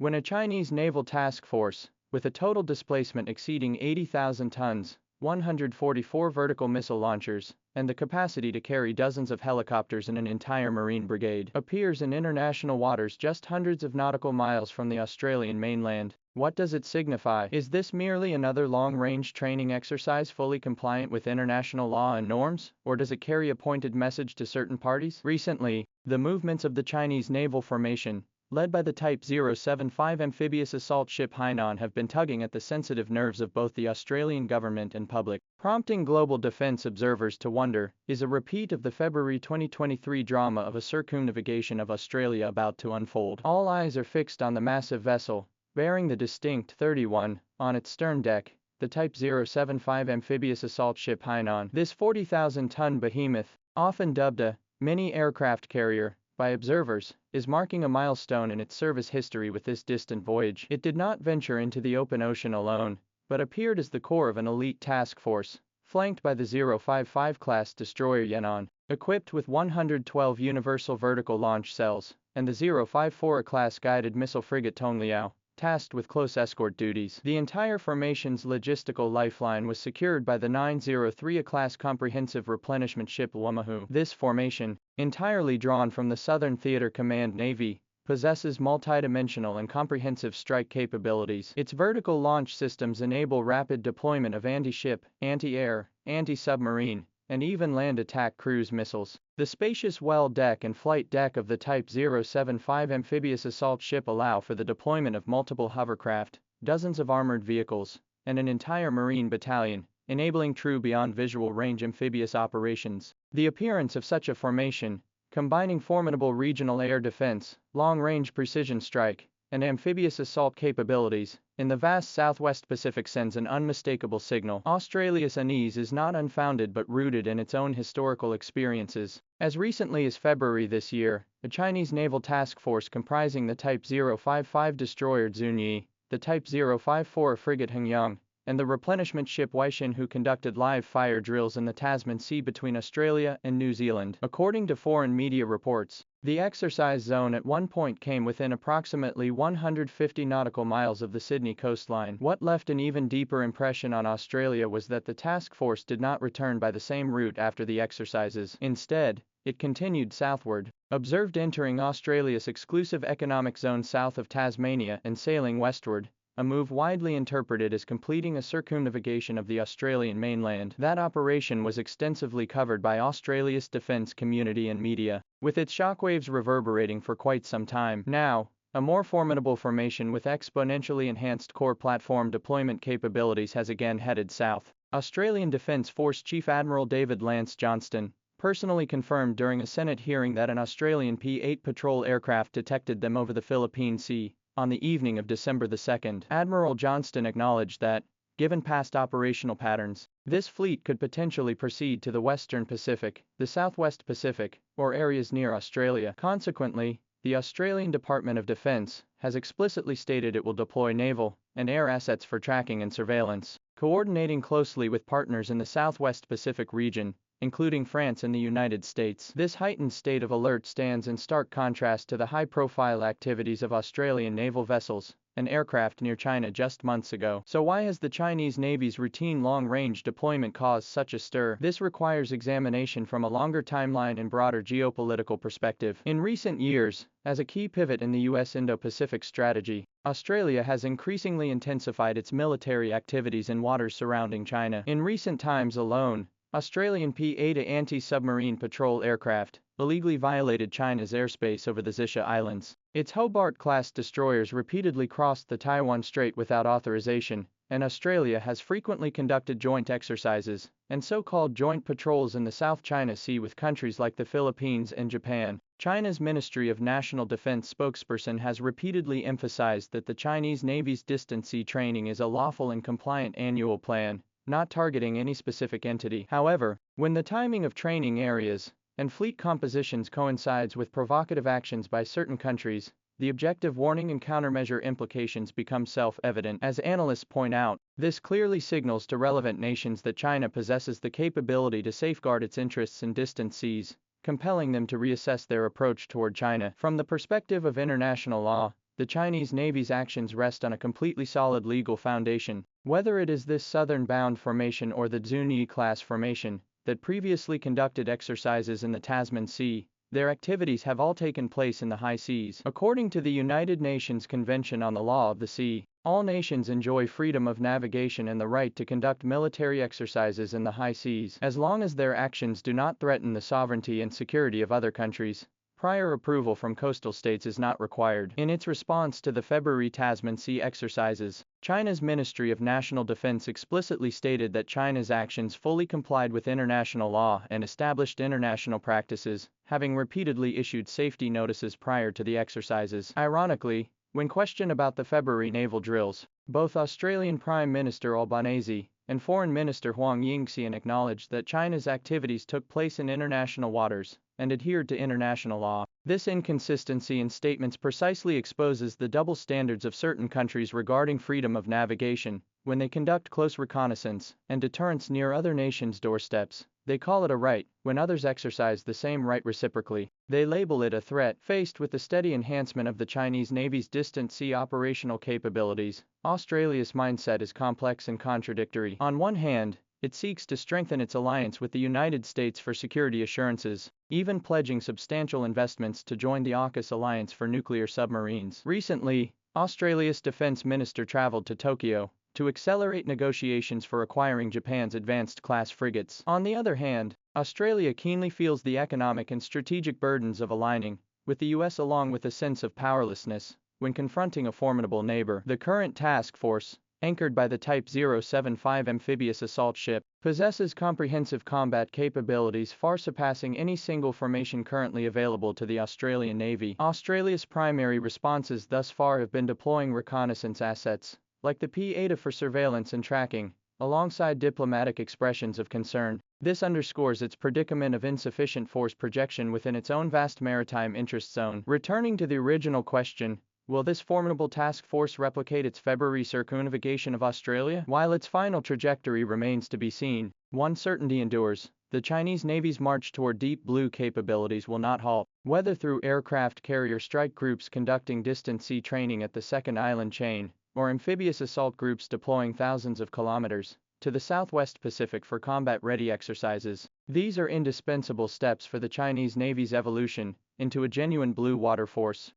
When a Chinese naval task force, with a total displacement exceeding 80,000 tons, 144 vertical missile launchers, and the capacity to carry dozens of helicopters and an entire marine brigade, appears in international waters just hundreds of nautical miles from the Australian mainland, what does it signify? Is this merely another long-range training exercise fully compliant with international law and norms, or does it carry a pointed message to certain parties? Recently, the movements of the Chinese naval formation, led by the Type 075 amphibious assault ship Hainan, have been tugging at the sensitive nerves of both the Australian government and public, prompting global defense observers to wonder, is a repeat of the February 2023 drama of a circumnavigation of Australia about to unfold? All eyes are fixed on the massive vessel, bearing the distinct 31 on its stern deck, the Type 075 amphibious assault ship Hainan. This 40,000-ton behemoth, often dubbed a mini-aircraft carrier by observers, is marking a milestone in its service history with this distant voyage. It did not venture into the open ocean alone, but appeared as the core of an elite task force, flanked by the 055-class destroyer Yan'an, equipped with 112 universal vertical launch cells, and the 054-class guided missile frigate Tongliao, tasked with close escort duties. The entire formation's logistical lifeline was secured by the 903-class comprehensive replenishment ship Oahu. This formation, entirely drawn from the Southern Theater Command Navy, possesses multidimensional and comprehensive strike capabilities. Its vertical launch systems enable rapid deployment of anti-ship, anti-air, anti-submarine, and even land attack cruise missiles. The spacious well deck and flight deck of the Type 075 amphibious assault ship allow for the deployment of multiple hovercraft, dozens of armored vehicles, and an entire marine battalion, enabling true beyond visual range amphibious operations. The appearance of such a formation, combining formidable regional air defense, long-range precision strike, and amphibious assault capabilities, in the vast Southwest Pacific sends an unmistakable signal. Australia's unease is not unfounded but rooted in its own historical experiences. As recently as February this year, a Chinese naval task force comprising the Type 055 destroyer Zunyi, the Type 054 frigate Hengyang, and the replenishment ship Weishin, who conducted live fire drills in the Tasman Sea between Australia and New Zealand. According to foreign media reports, the exercise zone at one point came within approximately 150 nautical miles of the Sydney coastline. What left an even deeper impression on Australia was that the task force did not return by the same route after the exercises. Instead, it continued southward, observed entering Australia's exclusive economic zone south of Tasmania and sailing westward, a move widely interpreted as completing a circumnavigation of the Australian mainland. That operation was extensively covered by Australia's defence community and media, with its shockwaves reverberating for quite some time. Now, a more formidable formation with exponentially enhanced core platform deployment capabilities has again headed south. Australian Defence Force Chief Admiral David Lance Johnston personally confirmed during a Senate hearing that an Australian P-8 patrol aircraft detected them over the Philippine Sea on the evening of December the 2nd. Admiral Johnston acknowledged that, given past operational patterns, this fleet could potentially proceed to the Western Pacific, the Southwest Pacific, or areas near Australia. Consequently, the Australian Department of Defence has explicitly stated it will deploy naval and air assets for tracking and surveillance, coordinating closely with partners in the Southwest Pacific region, including France and the United States. This heightened state of alert stands in stark contrast to the high-profile activities of Australian naval vessels and aircraft near China just months ago. So why has the Chinese Navy's routine long-range deployment caused such a stir? This requires examination from a longer timeline and broader geopolitical perspective. In recent years, as a key pivot in the U.S. Indo-Pacific strategy, Australia has increasingly intensified its military activities in waters surrounding China. In recent times alone, Australian P-8 anti-submarine patrol aircraft illegally violated China's airspace over the Xisha Islands. Its Hobart-class destroyers repeatedly crossed the Taiwan Strait without authorization, and Australia has frequently conducted joint exercises and so-called joint patrols in the South China Sea with countries like the Philippines and Japan. China's Ministry of National Defense spokesperson has repeatedly emphasized that the Chinese Navy's distant sea training is a lawful and compliant annual plan, not targeting any specific entity. However, when the timing of training areas and fleet compositions coincides with provocative actions by certain countries, the objective warning and countermeasure implications become self-evident. As analysts point out, this clearly signals to relevant nations that China possesses the capability to safeguard its interests in distant seas, compelling them to reassess their approach toward China. From the perspective of international law, the Chinese Navy's actions rest on a completely solid legal foundation. Whether it is this southern-bound formation or the Zunyi-class formation that previously conducted exercises in the Tasman Sea, their activities have all taken place in the high seas. According to the United Nations Convention on the Law of the Sea, all nations enjoy freedom of navigation and the right to conduct military exercises in the high seas, as long as their actions do not threaten the sovereignty and security of other countries. Prior approval from coastal states is not required. In its response to the February Tasman Sea exercises, China's Ministry of National Defense explicitly stated that China's actions fully complied with international law and established international practices, having repeatedly issued safety notices prior to the exercises. Ironically, when questioned about the February naval drills, both Australian Prime Minister Albanese and Foreign Minister Huang Yingxian acknowledged that China's activities took place in international waters and adhered to international law. This inconsistency in statements precisely exposes the double standards of certain countries regarding freedom of navigation. When they conduct close reconnaissance and deterrence near other nations' doorsteps, they call it a right. When others exercise the same right reciprocally, they label it a threat. Faced with the steady enhancement of the Chinese Navy's distant sea operational capabilities, Australia's mindset is complex and contradictory. On one hand, it seeks to strengthen its alliance with the United States for security assurances, even pledging substantial investments to join the AUKUS alliance for nuclear submarines. Recently, Australia's defense minister traveled to Tokyo to accelerate negotiations for acquiring Japan's advanced class frigates. On the other hand, Australia keenly feels the economic and strategic burdens of aligning with the US, along with a sense of powerlessness when confronting a formidable neighbor. The current task force, anchored by the Type 075 amphibious assault ship, possesses comprehensive combat capabilities far surpassing any single formation currently available to the Australian Navy. Australia's primary responses thus far have been deploying reconnaissance assets, like the P-8A for surveillance and tracking, alongside diplomatic expressions of concern. This underscores its predicament of insufficient force projection within its own vast maritime interest zone. Returning to the original question, will this formidable task force replicate its February circumnavigation of Australia? While its final trajectory remains to be seen, one certainty endures: the Chinese Navy's march toward deep blue capabilities will not halt. Whether through aircraft carrier strike groups conducting distant sea training at the second island chain, or amphibious assault groups deploying thousands of kilometers to the southwest Pacific for combat-ready exercises, these are indispensable steps for the Chinese Navy's evolution into a genuine blue water force.